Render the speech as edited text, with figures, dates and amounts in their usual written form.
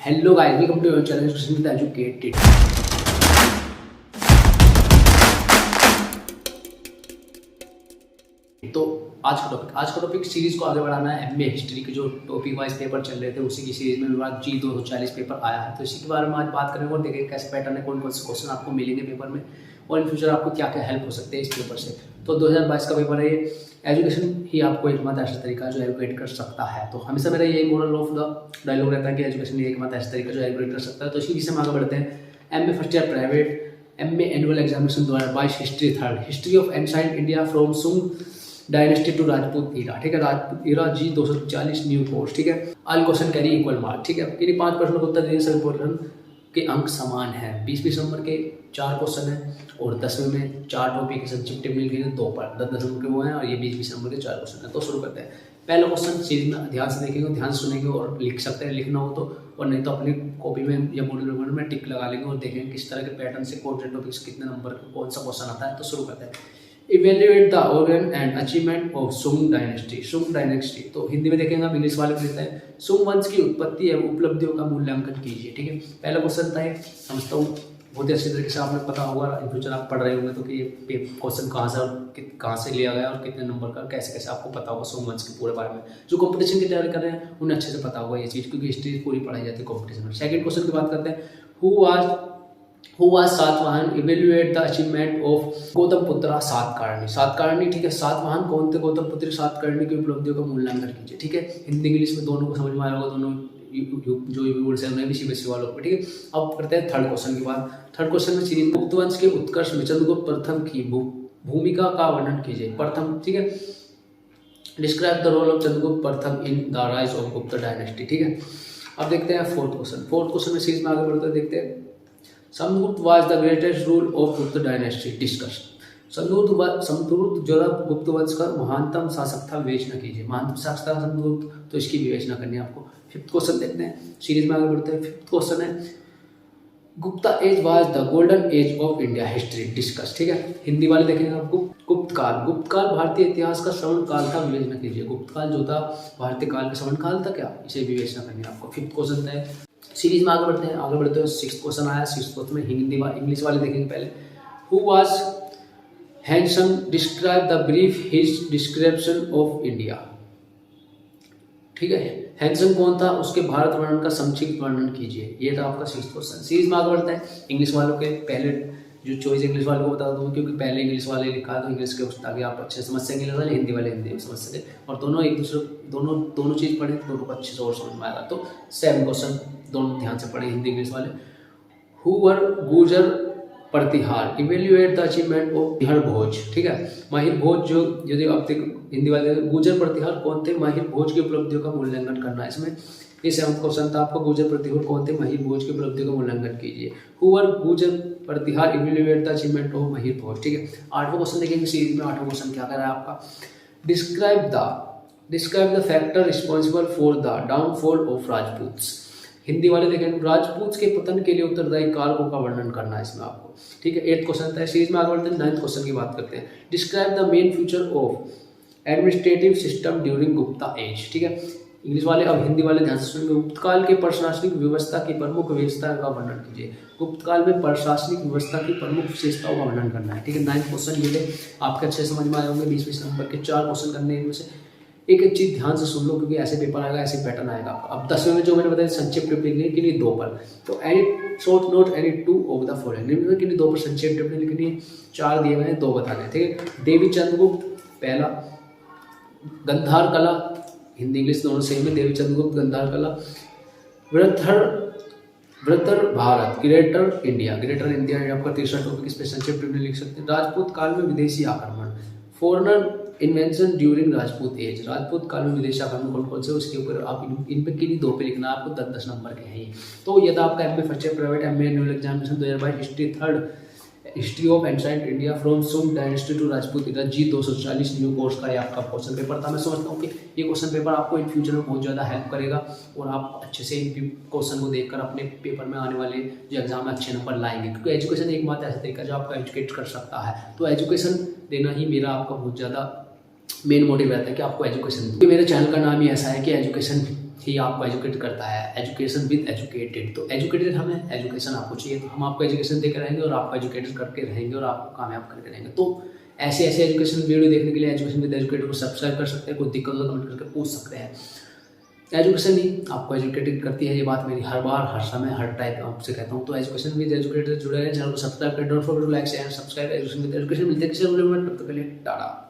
Hello guys, welcome to your channel with educated. तो आज का टॉपिक सीरीज को आगे बढ़ाना है। एमए हिस्ट्री के जो टॉपिक वाइज पेपर चल रहे थे उसी की सीरीज में मेरा जी 240 पेपर आया है, तो इसी के बारे में आज बात करेंगे और देखेंगे कैसे पैटर्न है, कौन कौन से क्वेश्चन आपको मिलेंगे पेपर में और इन फ्यूचर आपको क्या क्या हेल्प हो सकते हैं इस पेपर से। तो 2022 का पेपर है ये। एजुकेशन ही आपको एकमात्र ऐसा तरीका है जो एजुकेट कर सकता है। तो हमेशा मेरा यही मोरल ऑफ द डायलॉग रहता है कि एजुकेशन ही एकमात्र ऐसा तरीका जो एजुकेट कर सकता है। तो इसी विषय में आगे बढ़ते हैं। MA first year private, MA annual examination 2022 history third, history of ancient India from Sunga dynasty to Rajput इरा। ठीक है, Rajput era G 240 new course. ठीक है, all question carry equal mark. ठीक है, किन्हीं 5 प्रश्नों का उत्तर देने सभी प्रश्न के अंक समान है। 20 नंबर के 4 क्वेश्चन है और 10वें में 4 टॉपिक के संक्षिप्त मिल गए 2 पर 10 नंबर के वो हैं और ये 20 नंबर के 4 क्वेश्चन है। तो शुरू करते हैं। पहला क्वेश्चन सीरीज में ध्यान से देखेंगे, ध्यान से सुनेंगे और लिख सकते हैं लिखना हो तो, और नहीं तो अपनी कॉपी में या मॉड्यूल पेपर में टिक लगा लेंगे और देखेंगे किस तरह के पैटर्न से कौन से टॉपिक्स कितने नंबर का कौन सा क्वेश्चन आता है। तो शुरू करते हैं। Evaluate the organ and achievement of सुंग डायनेस्टी। सुंग डायनेस्टी तो हिंदी में देखेंगे, आप इंग्लिश वाले में देता है सुंग वंश की उत्पत्ति एवं उपलब्धियों का मूल्यांकन कीजिए। ठीक है, पहला क्वेश्चन था, समझता हूँ बहुत ही अच्छी तरीके से आपने पता होगा, इन फ्यूचर आप पढ़ रहे होंगे तो कि ये क्वेश्चन कहाँ से लिया गया और कितने नंबर का, कैसे कैसे आपको पता होगा सुंग वंश के पूरे बारे में। जो कंपटीशन की तैयारी कर रहे हैं उन्हें अच्छे से पता होगा ये चीज़, क्योंकि हिस्ट्री पूरी पढ़ाई जाती है कंपटीशन में। सेकंड क्वेश्चन की बात करते हैं। Who was Satavahana? Evaluate the achievement of गौतमपुत्र Satakarni. Satakarni, ठीक है, सातवाहन कौन थे? गौतमपुत्र सातकर्णी की उपलब्धियों का मूल्यांकन कीजिए। ठीक है, हिंदी इंग्लिश में दोनों को समझ में आया होगा, दोनों जो व्यूअर्स हैं उन्हें भी सीबीएसई वालों को। ठीक है, अब करते हैं थर्ड क्वेश्चन की बात। थर्ड क्वेश्चन में सीरीज गुप्त वंश के उत्कर्ष में चंद्रगुप्त प्रथम की भूमिका का वर्णन कीजिए। प्रथम, ठीक है, describe the role of Chandragupta प्रथम in the rise of Gupta dynasty. ठीक है, अब देखते हैं फोर्थ क्वेश्चन। फोर्थ क्वेश्चन में सीरीज में आगे बढ़ते देखते हैं। Samudragupta was the greatest rule of Gupta dynasty discuss. Samudragupta जो गुप्त वंश का महानतम शासक था, विवेचना कीजिए। महानतम शासक था समुद्रगुप्त, तो इसकी विवेचना करनी है आपको। फिफ्थ क्वेश्चन देखते हैं, सीरीज में आगे बढ़ते हैं। फिफ्थ क्वेश्चन है Gupta age was the golden age of India history discuss. ठीक है, हिंदी वाले देखेंगे आपको। गुप्त काल भारतीय इतिहास का श्रवण काल का विवेचना कीजिए। गुप्त काल जो था भारतीय काल का श्रवण काल था क्या, इसे विवेचना करनी है आपको। फिफ्थ क्वेश्चन है, सीरीज में आगे बढ़ते हैं। सिक्स्थ क्वेश्चन आया। सिक्स्थ क्वेश्चन में इंग्लिश वाले देखेंगे पहले। Who was Hansen? Describe the brief his description of India. ठीक है, हैंसन कौन था, उसके भारत वर्णन का संक्षिप्त वर्णन कीजिए। ये था आपका सिक्स्थ क्वेश्चन। सीरीज में आगे बढ़ते हैं। इंग्लिश वालों के पहले जो चॉइस इंग्लिश वालों को बता दूँ, क्योंकि पहले इंग्लिश वाले लिखा है तो इंग्लिश के उस ताकि आप अच्छे समझ सकें, इंग्लिश वाले हिंदी वाले हिंदी में समझ सके और दोनों एक दूसरे दोनों चीज़ पढ़े दोनों को अच्छे से और समझ में आएगा। तो 7 क्वेश्चन दोनों ध्यान से पढ़े, हिंदी इंग्लिश वाले। Who were Gurjara Pratihara? Evaluate the achievement of Mihir Bhoj. ठीक है, माहिर भोज जो यदि आप हिंदी वाले गुर्जर प्रतिहार कौन थे, माहिर भोज की उपलब्धियों का मूल्यांकन करना है इसमें। ये 7th क्वेश्चन था आपका। गुर्जर प्रतिहार कौन थे, माहिर भोज की उपलब्धियों का मूल्यांकन कीजिए। Who were Gurjara Pratihara? Evaluate the achievement of Mihir Bhoj. ठीक है, 8वां क्वेश्चन देखेंगे सीरीज में। 8वां क्वेश्चन क्या कर रहा है आपका, describe the factor responsible for the downfall of Rajputs. Hindi वाले देखेंगे राजपूत के पतन के लिए उत्तरदायी कारकों का वर्णन करना है इसमें आपको। ठीक है, 8th क्वेश्चन था। सीरीज में आगे बढ़ते हैं। 9th क्वेश्चन की बात करते हैं। Describe the main feature of administrative system during Gupta age. ठीक है, इंग्लिश वाले। अब हिंदी वाले ध्यान से सुनेंगे। गुप्त काल के प्रशासनिक व्यवस्था की प्रमुख विशेषता का वर्णन कीजिए। गुप्त काल में प्रशासनिक व्यवस्था की प्रमुख विशेषताओं का वर्णन करना है। ठीक है, 9th क्वेश्चन ये आपके अच्छे समझ में आए होंगे। 20 नंबर के 4 क्वेश्चन करने हैं, इनमें से एक चीज ध्यान से सुन लो, क्योंकि ऐसे पेपर आएगा, ऐसे पैटर्न आएगा। अब 10वें में जो मैंने बताया संक्षिप्त टिप्पणी लिखनी है कि नहीं 2 पर, तो any short note any 2 of the following, कि 2 पर संक्षिप्त टिप्पणी लिखनी है। 4 दिए गए हैं, 2 बताने हैं। ठीक है, देवी चंद्रगुप्त पहला, गंधार कला, हिंदी इंग्लिश दोनों सेम है। देवी चंद्रगुप्त, गंधार कला, वृत्तर भारत, ग्रेटर इंडिया आपका तीसरा टॉपिक, इस पर संक्षिप्त टिप्पणी लिख सकते हैं। राजपूत काल में विदेशी आक्रमण, foreigner invention during Rajput age. Rajput काल में विदेशी आक्रमण कौन कौन से, उसके ऊपर आप इन पे किन्हीं 2 पे लिखना है आपको। 10 नंबर के हैं ये। तो ये था आपका MA first year private, MA annual examination 2022 history third, history of ancient India from Sunga dynasty to Rajput era G 240 new course का ये आपका क्वेश्चन पेपर था। मैं समझता हूँ कि ये क्वेश्चन पेपर आपको इन फ्यूचर में बहुत ज़्यादा हेल्प करेगा और आप अच्छे से इन क्वेश्चन को देखकर अपने पेपर में आने वाले जो एग्जाम में अच्छे नंबर लाएंगे, क्योंकि एजुकेशन एकमात्र ऐसा तरीका जो आपको एजुकेट कर सकता है। तो एजुकेशन देना ही मेरा आपका बहुत ज़्यादा मेन मोटिव रहता है कि आपको एजुकेशन। मेरे चैनल का नाम ही ऐसा है कि एजुकेशन ही आपको एजुकेट करता है। एजुकेशन विद एजुकेटेड, तो एजुकेटेड हमें, एजुकेशन आपको चाहिए, तो हम आपको एजुकेशन देकर रहेंगे और आपको एजुकेटेड करके रहेंगे और आपको कामयाब करके रहेंगे। तो ऐसे ऐसे एजुकेशन वीडियो देखने के लिए एजुकेशन विद एजुकेटेड को सब्सक्राइब कर सकते हैं। कोई दिक्कत हो तो कमेंट करके पूछ सकते हैं। एजुकेशन ही आपको एजुकेटेड करती है, ये बात मेरी हर बार, हर समय, हर टाइप आपसे कहता हूँ। तो एजुकेशन विद एजुकेटेड जुड़े रहें, चैनल को सब्सक्राइब करें, don't forget to like share subscribe. Education with education मिलते हैं किसी वीडियो में, तब तक के लिए टाटा।